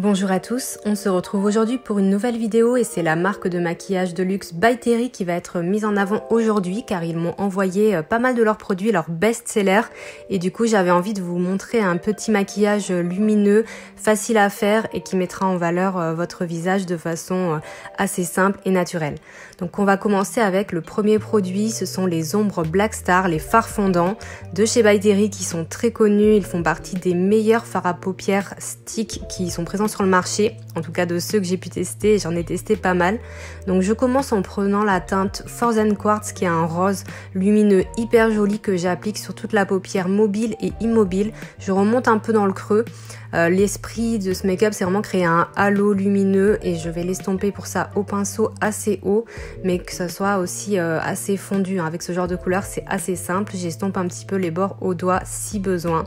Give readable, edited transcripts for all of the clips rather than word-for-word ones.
Bonjour à tous, on se retrouve aujourd'hui pour une nouvelle vidéo et c'est la marque de maquillage de luxe By Terry qui va être mise en avant aujourd'hui car ils m'ont envoyé pas mal de leurs produits, leurs best-sellers et du coup j'avais envie de vous montrer un petit maquillage lumineux, facile à faire et qui mettra en valeur votre visage de façon assez simple et naturelle. Donc on va commencer avec le premier produit, ce sont les ombres Black Star, les fards fondants de chez By Terry qui sont très connus, ils font partie des meilleurs fards à paupières stick qui sont présents sur le marché, en tout cas de ceux que j'ai pu tester, j'en ai testé pas mal. Donc je commence en prenant la teinte Force & Quartz qui est un rose lumineux hyper joli que j'applique sur toute la paupière mobile et immobile. Je remonte un peu dans le creux. L'esprit de ce make-up c'est vraiment créer un halo lumineux et je vais l'estomper pour ça au pinceau assez haut mais que ça soit aussi assez fondu. Avec ce genre de couleur c'est assez simple, j'estompe un petit peu les bords au doigt si besoin.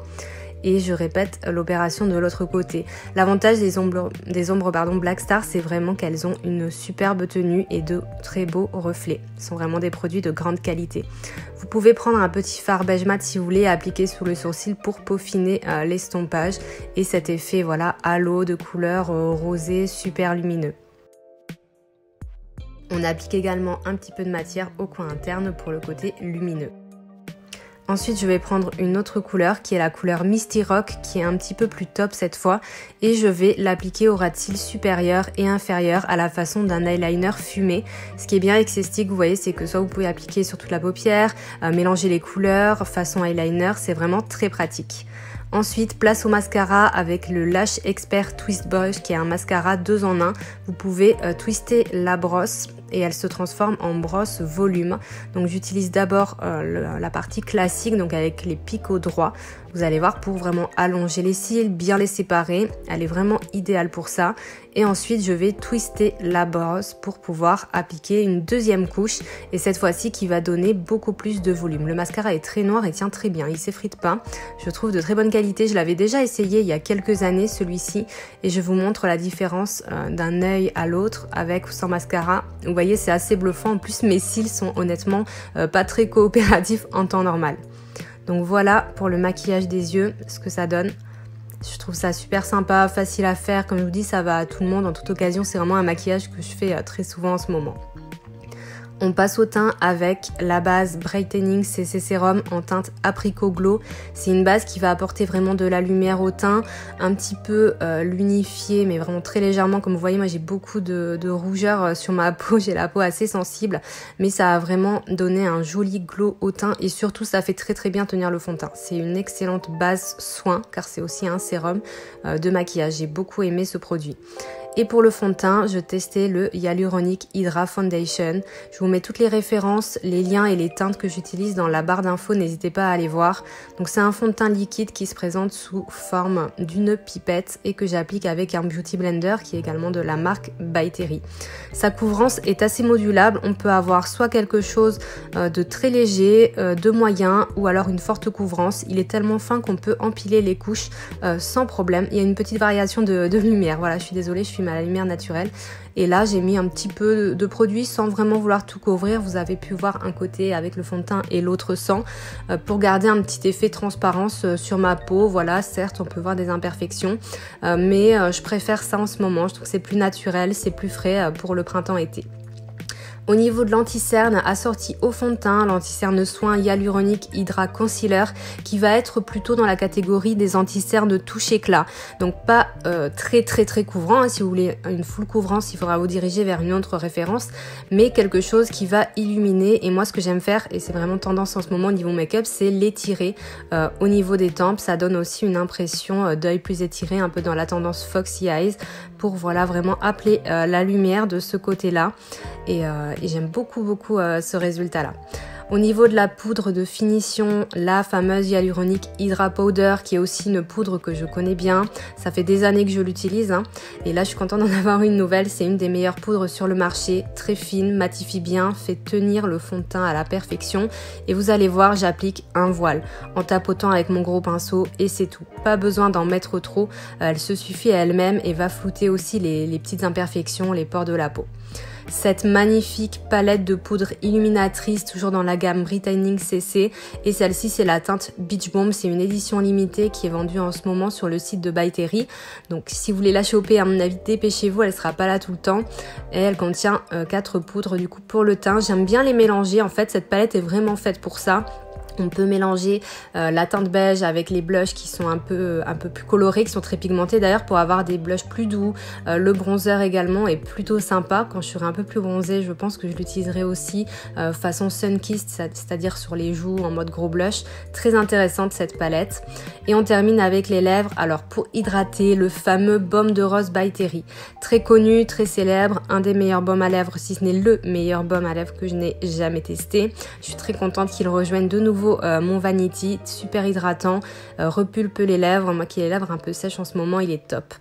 Et je répète l'opération de l'autre côté. L'avantage des ombres Black Star, c'est vraiment qu'elles ont une superbe tenue et de très beaux reflets. Ce sont vraiment des produits de grande qualité. Vous pouvez prendre un petit fard beige mat si vous voulez appliquer sous le sourcil pour peaufiner l'estompage et cet effet voilà halo de couleur rosé super lumineux. On applique également un petit peu de matière au coin interne pour le côté lumineux. Ensuite, je vais prendre une autre couleur qui est la couleur Misty Rock qui est un petit peu plus top cette fois et je vais l'appliquer au ras de cils supérieur et inférieur à la façon d'un eyeliner fumé. Ce qui est bien avec ces sticks, vous voyez, c'est que soit vous pouvez appliquer sur toute la paupière, mélanger les couleurs façon eyeliner, c'est vraiment très pratique. Ensuite, place au mascara avec le Lash Expert Twist Brush qui est un mascara 2 en 1. Vous pouvez twister la brosse et elle se transforme en brosse volume. Donc j'utilise d'abord la partie classique, donc avec les picots droits. Vous allez voir pour vraiment allonger les cils, bien les séparer. Elle est vraiment idéale pour ça. Et ensuite, je vais twister la brosse pour pouvoir appliquer une deuxième couche. Et cette fois-ci, qui va donner beaucoup plus de volume. Le mascara est très noir et tient très bien. Il s'effrite pas. Je trouve de très bonne qualité. Je l'avais déjà essayé il y a quelques années, celui-ci. Et je vous montre la différence d'un œil à l'autre avec ou sans mascara. Vous voyez, c'est assez bluffant. En plus, mes cils sont honnêtement pas très coopératifs en temps normal. Donc voilà pour le maquillage des yeux, ce que ça donne. Je trouve ça super sympa, facile à faire. Comme je vous dis, ça va à tout le monde en toute occasion. C'est vraiment un maquillage que je fais très souvent en ce moment. On passe au teint avec la base Brightening CC Serum en teinte Apricot Glow. C'est une base qui va apporter vraiment de la lumière au teint, un petit peu l'unifier mais vraiment très légèrement. Comme vous voyez, moi j'ai beaucoup de rougeur sur ma peau, j'ai la peau assez sensible, mais ça a vraiment donné un joli glow au teint et surtout ça fait très bien tenir le fond de teint. C'est une excellente base soin car c'est aussi un sérum de maquillage. J'ai beaucoup aimé ce produit. Et pour le fond de teint, je testais le Hyaluronic Hydra Foundation. Je vous mets toutes les références, les liens et les teintes que j'utilise dans la barre d'infos, n'hésitez pas à aller voir. Donc c'est un fond de teint liquide qui se présente sous forme d'une pipette et que j'applique avec un Beauty Blender qui est également de la marque By Terry. Sa couvrance est assez modulable, on peut avoir soit quelque chose de très léger, de moyen ou alors une forte couvrance. Il est tellement fin qu'on peut empiler les couches sans problème. Il y a une petite variation de lumière, voilà, je suis désolée, je filme à la lumière naturelle et là j'ai mis un petit peu de produit sans vraiment vouloir tout couvrir. Vous avez pu voir un côté avec le fond de teint et l'autre sans pour garder un petit effet transparence sur ma peau. Voilà, certes on peut voir des imperfections mais je préfère ça en ce moment. Je trouve que c'est plus naturel, c'est plus frais pour le printemps-été. Au niveau de l'anti-cerne assorti au fond de teint, l'anti-cerne soin Hyaluronic Hydra Concealer qui va être plutôt dans la catégorie des anti-cernes touche éclat. Donc pas très couvrant, hein. Si vous voulez une full couvrance, il faudra vous diriger vers une autre référence, mais quelque chose qui va illuminer. Et moi ce que j'aime faire, et c'est vraiment tendance en ce moment au niveau make-up, c'est l'étirer au niveau des tempes. Ça donne aussi une impression d'œil plus étiré, un peu dans la tendance Foxy Eyes, pour voilà vraiment appeler la lumière de ce côté-là. Et j'aime beaucoup ce résultat-là. Au niveau de la poudre de finition, la fameuse Hyaluronic Hydra Powder qui est aussi une poudre que je connais bien. Ça fait des années que je l'utilise hein. Et là je suis contente d'en avoir une nouvelle. C'est une des meilleures poudres sur le marché, très fine, matifie bien, fait tenir le fond de teint à la perfection. Et vous allez voir, j'applique un voile en tapotant avec mon gros pinceau et c'est tout. Pas besoin d'en mettre trop, elle se suffit à elle-même et va flouter aussi les petites imperfections, les pores de la peau. cette magnifique palette de poudre illuminatrice, toujours dans la gamme Brightening CC. Et celle-ci, c'est la teinte Beach Bomb. C'est une édition limitée qui est vendue en ce moment sur le site de By Terry. Donc si vous voulez la choper, à mon avis, dépêchez-vous, elle sera pas là tout le temps. Et elle contient 4 poudres du coup pour le teint. J'aime bien les mélanger, en fait cette palette est vraiment faite pour ça. On peut mélanger la teinte beige avec les blushs qui sont un peu plus colorés, qui sont très pigmentés d'ailleurs, pour avoir des blushs plus doux. Le bronzer également est plutôt sympa. Quand je serai un peu plus bronzée, je pense que je l'utiliserai aussi façon Sunkissed, c'est-à-dire sur les joues en mode gros blush. Très intéressante cette palette. Et on termine avec les lèvres. Alors pour hydrater, le fameux baume de rose by Terry. Très connu, très célèbre, un des meilleurs baumes à lèvres, si ce n'est le meilleur baume à lèvres que je n'ai jamais testé. Je suis très contente qu'il rejoigne de nouveau mon Vanity, super hydratant, repulpe les lèvres. Moi qui ai les lèvres un peu sèches en ce moment, il est top.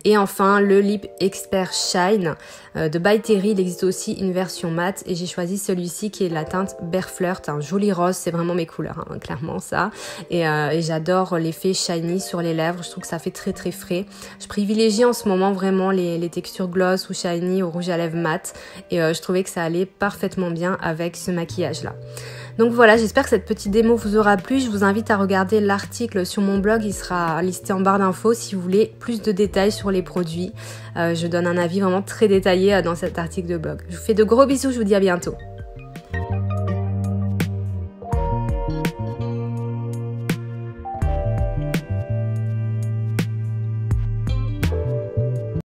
Et enfin le Lip Expert Shine de By Terry. Il existe aussi une version mat et j'ai choisi celui-ci qui est la teinte Bear Flirt, un joli rose, c'est vraiment mes couleurs, hein, clairement ça. Et j'adore l'effet shiny sur les lèvres, je trouve que ça fait très très frais. Je privilégie en ce moment vraiment les textures gloss ou shiny au rouge à lèvres mat et je trouvais que ça allait parfaitement bien avec ce maquillage là. Donc voilà, j'espère que cette petite démo vous aura plu. Je vous invite à regarder l'article sur mon blog, il sera listé en barre d'infos si vous voulez plus de détails sur les produits. Je donne un avis vraiment très détaillé dans cet article de blog. Je vous fais de gros bisous, je vous dis à bientôt.